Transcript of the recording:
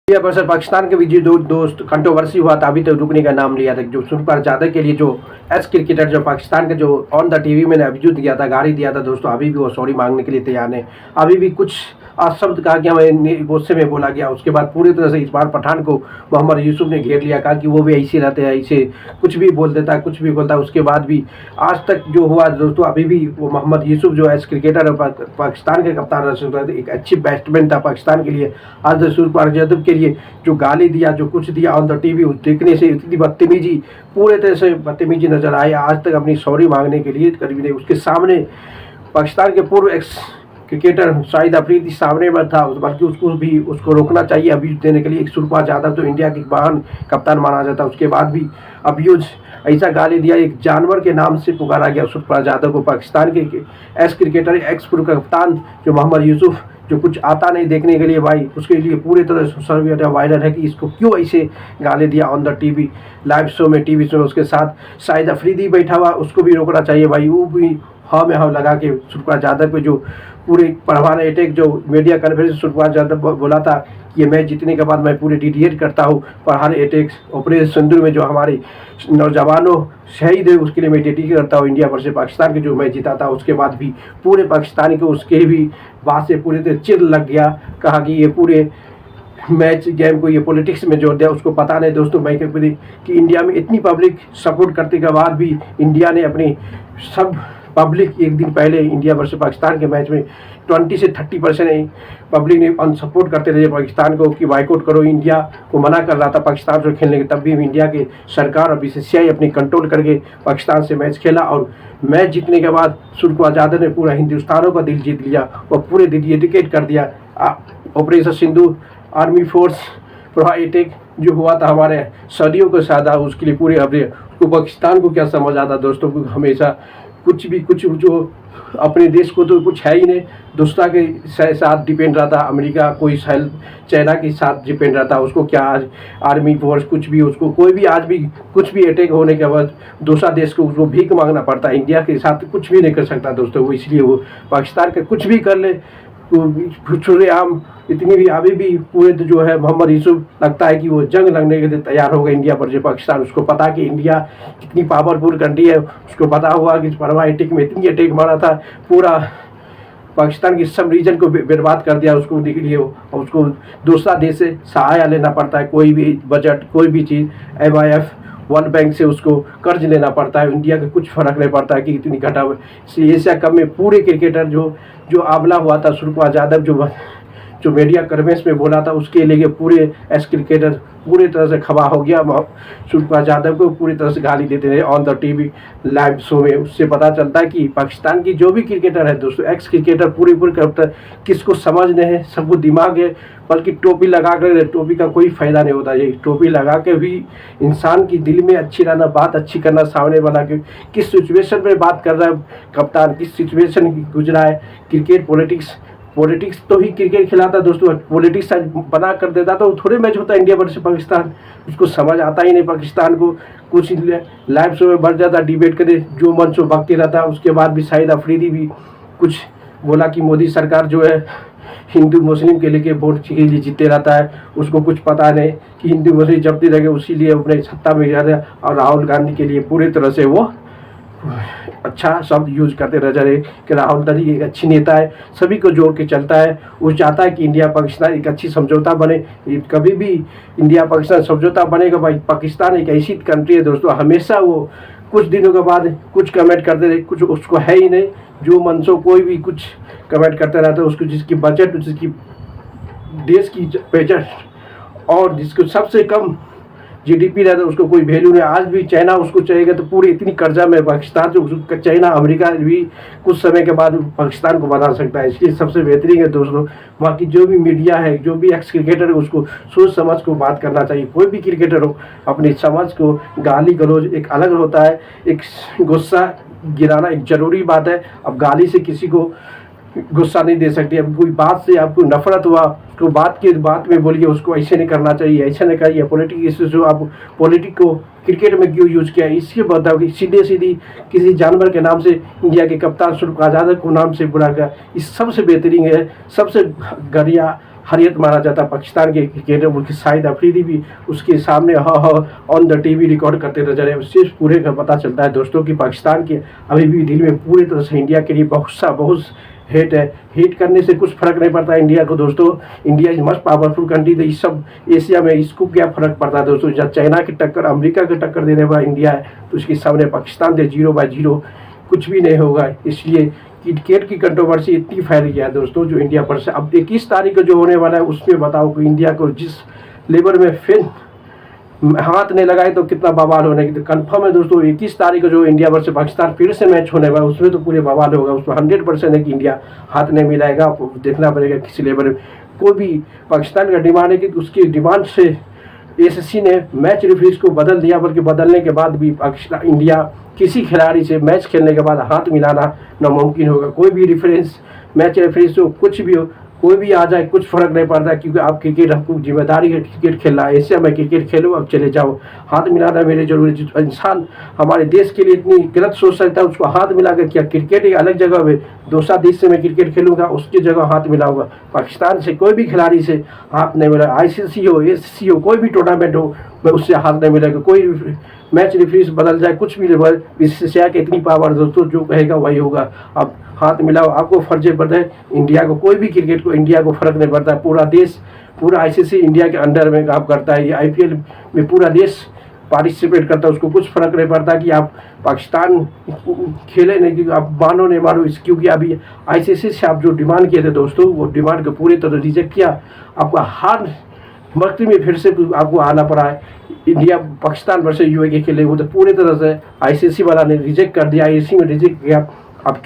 India versus Pakistan के बीच जो दोस्त कंट्रोवर्सी हुआ था, अभी तक रुकने का नाम लिया था। जो सूर्यकुमार यादव के लिए जो एस क्रिकेटर जो पाकिस्तान के जो ऑन द टीवी मैंने अभियुक्त दिया था, गाली दिया था दोस्तों, अभी भी वो सॉरी मांगने के लिए तैयार नहीं। अभी भी कुछ अशब्द कहा गया, मैं गुस्से में बोला गया। उसके बाद पूरी तरह से इस बार पठान को मोहम्मद यूसुफ ने घेर लिया, कहा कि वो भी ऐसे रहते हैं, ऐसे कुछ भी बोल देता है, कुछ भी बोलता है। उसके बाद भी आज तक जो हुआ दोस्तों, अभी भी वो मोहम्मद यूसुफ जो एस क्रिकेटर पाकिस्तान के कप्तान एक अच्छी बैट्समैन था पाकिस्तान के लिए। आज सूर्यकुमार यादव के लिए जो गाली दिया, जो कुछ दिया ऑन द टीवी, देखने से इतनी बदतमीजी, पूरे तरह से बदतमीजी नजर आई। आज तक अपनी सॉरी मांगने के लिए करीब नहीं। उसके सामने पाकिस्तान के पूर्व एक्स क्रिकेटर शाहिद अफरीदी सामने में था, बल्कि उसको रोकना चाहिए अभियुज देने के लिए। एक सूर्यकुमार यादव तो इंडिया के महान कप्तान माना जाता है, उसके बाद भी अभियुज ऐसा गाली दिया, एक जानवर के नाम से पुकारा गया सूर्यकुमार यादव को। पाकिस्तान के एक्स क्रिकेटर, एक्स पूर्व कप्तान जो मोहम्मद यूसुफ, जो कुछ आता नहीं देखने के लिए भाई, उसके लिए पूरे तरह सोशल मीडिया वायरल है कि इसको क्यों ऐसे गाली दिया on the TV, live show में, टीवी शो में। उसके साथ शाहिद अफरीदी बैठा हुआ, उसको भी रोकना चाहिए भाई। वो भी हाँ में हाँ लगा के सूर्यकुमार यादव पे जो पूरे परवाना अटैक, जो मीडिया कॉन्फ्रेंस सूर्यकुमार यादव बोला था, ये मैच जीतने के बाद मैं पूरे डिडिएट करता हूँ फरहान अटैक ऑपरेशन सिंदूर में जो हमारे नौजवानों शहीद है, उसके लिए मैं डेडिकेट करता हूँ। इंडिया वर्सेस पाकिस्तान के जो मैच जीता था, उसके बाद भी पूरे पाकिस्तानी को उसके भी बात से पूरी तरह चिर लग गया। कहा कि ये पूरे मैच गेम को ये पॉलिटिक्स में जोड़ दिया। उसको पता नहीं दोस्तों मैं कि इंडिया में इतनी पब्लिक सपोर्ट करने के बाद भी इंडिया ने अपनी सब पब्लिक, एक दिन पहले इंडिया वर्सेस पाकिस्तान के मैच में 20 से 30% पब्लिक ने अनसपोर्ट करते रहे पाकिस्तान को कि बाइकआउट करो। इंडिया को मना कर रहा था पाकिस्तान से खेलने के, तब भी इंडिया के सरकार और बीसीसीआई अपनी कंट्रोल करके पाकिस्तान से मैच खेला। और मैच जीतने के बाद सूर्यकुमार यादव ने पूरा हिंदुस्तानों का दिल जीत लिया और पूरे डेडिकेट कर दिया ऑपरेशन सिंधु आर्मी फोर्स प्रभाव अटैक जो हुआ था हमारे सदियों के साथ, उसके लिए पूरे अपने को पाकिस्तान को क्या समझ आता दोस्तों को, हमेशा कुछ भी कुछ जो अपने देश को तो कुछ है ही नहीं, दूसरा के साथ डिपेंड रहता। अमेरिका कोई हेल्प, चाइना के साथ डिपेंड रहता। उसको क्या आज आर्मी फोर्स कुछ भी, उसको कोई भी आज भी कुछ भी अटैक होने के बाद दूसरा देश को उसको भीख मांगना पड़ता है। इंडिया के साथ कुछ भी नहीं कर सकता दोस्तों वो, इसलिए वो पाकिस्तान के कुछ भी कर ले आम इतनी भी अभी भी पूरे जो है मोहम्मद यूसुफ लगता है कि वो जंग लड़ने के लिए तैयार होगा इंडिया पर जो पाकिस्तान। उसको पता कि इंडिया कितनी पावरफुल कंट्री है, उसको पता हुआ कि परवाह अटैक में इतनी अटैक मारा था, पूरा पाकिस्तान की सब रीजन को बर्बाद कर दिया। उसको लिए उसको दूसरा देश से सहायता लेना पड़ता है, कोई भी बजट, कोई भी चीज़, MIF वर्ल्ड बैंक से उसको कर्ज लेना पड़ता है। इंडिया का कुछ फर्क नहीं पड़ता है कि इतनी घटा हुआ। एशिया कप में पूरे क्रिकेटर जो आंवला हुआ था सूर्यकुमार यादव, जो मीडिया कॉन्फ्रेंस में बोला था, उसके लिए पूरे एस क्रिकेटर पूरी तरह से खबा हो गया। सूर्यकुमार यादव को पूरी तरह से गाली देते रहे on the TV live show में। उससे पता चलता है कि पाकिस्तान की जो भी क्रिकेटर है दोस्तों, एक्स क्रिकेटर पूरी करते, किसको समझने हैं, सबको दिमाग है, बल्कि टोपी लगा कर, टोपी का कोई फ़ायदा नहीं होता। ये टोपी लगा के भी इंसान की दिल में अच्छी रहना, बात अच्छी करना, सामने वाला के किस सिचुएशन में बात कर रहा है कप्तान, किस सिचुएशन गुजरा है। क्रिकेट पॉलिटिक्स तो ही क्रिकेट खिलाता दोस्तों, पॉलिटिक्स बना कर देता तो थोड़े मैच होता इंडिया वर्सेस पाकिस्तान। उसको समझ आता ही नहीं पाकिस्तान को। कुछ लाइव शो में बढ़ जाता, डिबेट करे, जो मन सो बकते रहता। उसके बाद भी शाहिद अफरीदी भी कुछ बोला कि मोदी सरकार जो है हिंदू मुस्लिम के लेके वोट के लिए जीते रहता है, उसको कुछ पता नहीं कि हिंदू मुस्लिम जबते रहे, उसी लिए अपने सत्ता में जा रहे। और राहुल गांधी के लिए पूरी तरह से वो अच्छा शब्द यूज करते रह रहे कि राहुल गांधी एक अच्छी नेता है, सभी को जोड़ के चलता है। वो चाहता है कि इंडिया पाकिस्तान एक अच्छी समझौता बने। कभी भी इंडिया पाकिस्तान समझौता बनेगा भाई, पाकिस्तान एक ऐसी कंट्री है दोस्तों, हमेशा वो कुछ दिनों के बाद कुछ कमेंट करते रहे, कुछ उसको है ही नहीं, जो मनसो कोई भी कुछ कमेंट करते रहता है। उसको जिसकी बजट, जिसकी देश की बजट और जिसको सबसे कम GDP रहता है, उसको कोई वैल्यू नहीं। आज भी चाइना उसको चाहिएगा तो पूरी इतनी कर्जा में पाकिस्तान जो चाइना अमेरिका भी कुछ समय के बाद पाकिस्तान को बना सकता है। इसलिए सबसे बेहतरीन है दोस्तों, वहाँ की जो भी मीडिया है, जो भी एक्स क्रिकेटर है, उसको सोच समझ को बात करना चाहिए। कोई भी क्रिकेटर हो, अपनी समझ को, गाली गलौज एक अलग होता है, एक गुस्सा गिराना एक ज़रूरी बात है। अब गाली से किसी को गुस्सा नहीं दे सकती। अब कोई बात से आपको नफरत हुआ, उसको बात में बोलिए, उसको ऐसे नहीं करना चाहिए, ऐसा नहीं करिए। पॉलिटिक्स इश्यूज जो आप पॉलिटिक्स को क्रिकेट में क्यों यूज किया, इसके बताओ कि सीधे किसी जानवर के नाम से इंडिया के कप्तान सूर्यकुमार यादव को नाम से बुला गया। इस सबसे बेहतरीन है, सबसे घटिया हरियत माना जाता पाकिस्तान के क्रिकेटर, बल्कि शाहिद अफरीदी भी उसके सामने ऑन द टीवी रिकॉर्ड करते नजर आए। उससे पूरे का पता चलता है दोस्तों कि पाकिस्तान के अभी भी दिल में पूरी तरह से इंडिया के लिए बहुत हेट है। हेट करने से कुछ फर्क नहीं पड़ता इंडिया को दोस्तों। India is must powerful country. तो इस सब एशिया में इसको क्या फर्क पड़ता है दोस्तों। जब चाइना की टक्कर, अमेरिका की टक्कर देने वाला इंडिया है, तो उसके सामने पाकिस्तान से 0/0 कुछ भी नहीं होगा। इसलिए क्रिकेट की कंट्रोवर्सी इतनी फैल गया है दोस्तों, जो इंडिया पर से अब 21 तारीख को जो होने वाला है उसमें बताओ कि इंडिया को जिस लेवल में फिर हाथ नहीं लगाए तो कितना बवाल होने की तो कन्फर्म है दोस्तों। 21 तारीख को जो इंडिया वर्सेस पाकिस्तान फिर से मैच होने वाला है उसमें तो पूरे बवाल होगा। उसमें 100% है कि इंडिया हाथ नहीं मिलाएगा। आपको देखना पड़ेगा किसी लेवल में। कोई भी पाकिस्तान का डिमांड है कि उसकी डिमांड से एसएससी ने मैच रेफरीज को बदल दिया, बल्कि बदलने के बाद भी पाकिस्तान इंडिया किसी खिलाड़ी से मैच खेलने के बाद हाथ मिलाना नामुमकिन होगा। कोई भी रेफरेंस मैच रेफरीज हो, कुछ भी हो, कोई भी आ जाए, कुछ फर्क नहीं पड़ता, क्योंकि आप क्रिकेट, हमको जिम्मेदारी है क्रिकेट खेलना है। एशिया में क्रिकेट खेलो, अब चले जाओ। हाथ मिलाना मेरे जरूरी। जो इंसान हमारे देश के लिए इतनी गलत सोच सकता है उसको हाथ मिला कर क्या। क्रिकेट एक अलग जगह है, दूसरा देश से मैं क्रिकेट खेलूंगा उसकी जगह हाथ मिलाऊंगा। पाकिस्तान से कोई भी खिलाड़ी से हाथ नहीं मिला। ICC हो, ACC हो, कोई भी टूर्नामेंट हो, मैं उससे हाथ नहीं मिलेगा। कोई मैच रेफरीज बदल जाए, कुछ भी लेवल, बीसीसीआई की इतनी पावर दोस्तों, जो कहेगा वही होगा। अब हाथ मिलाओ, आपको फर्ज पड़ता है इंडिया को। कोई भी क्रिकेट को इंडिया को फर्क नहीं पड़ता। पूरा देश, पूरा ICC इंडिया के अंडर में काम करता है। ये IPL में पूरा देश पार्टिसिपेट करता है, उसको कुछ फर्क नहीं पड़ता कि आप पाकिस्तान खेले नहीं, कि आप मानो नहीं मानो इस, क्योंकि अभी ICC से आप जो डिमांड किए थे दोस्तों, वो डिमांड को पूरी तरह रिजेक्ट किया। आपका हार वक्त में फिर से आपको आना पड़ा है। इंडिया पाकिस्तान वर्सेस UAE के खेले, वो तो पूरी तरह से ICC वाला ने रिजेक्ट कर दिया। ICC में रिजेक्ट किया। अब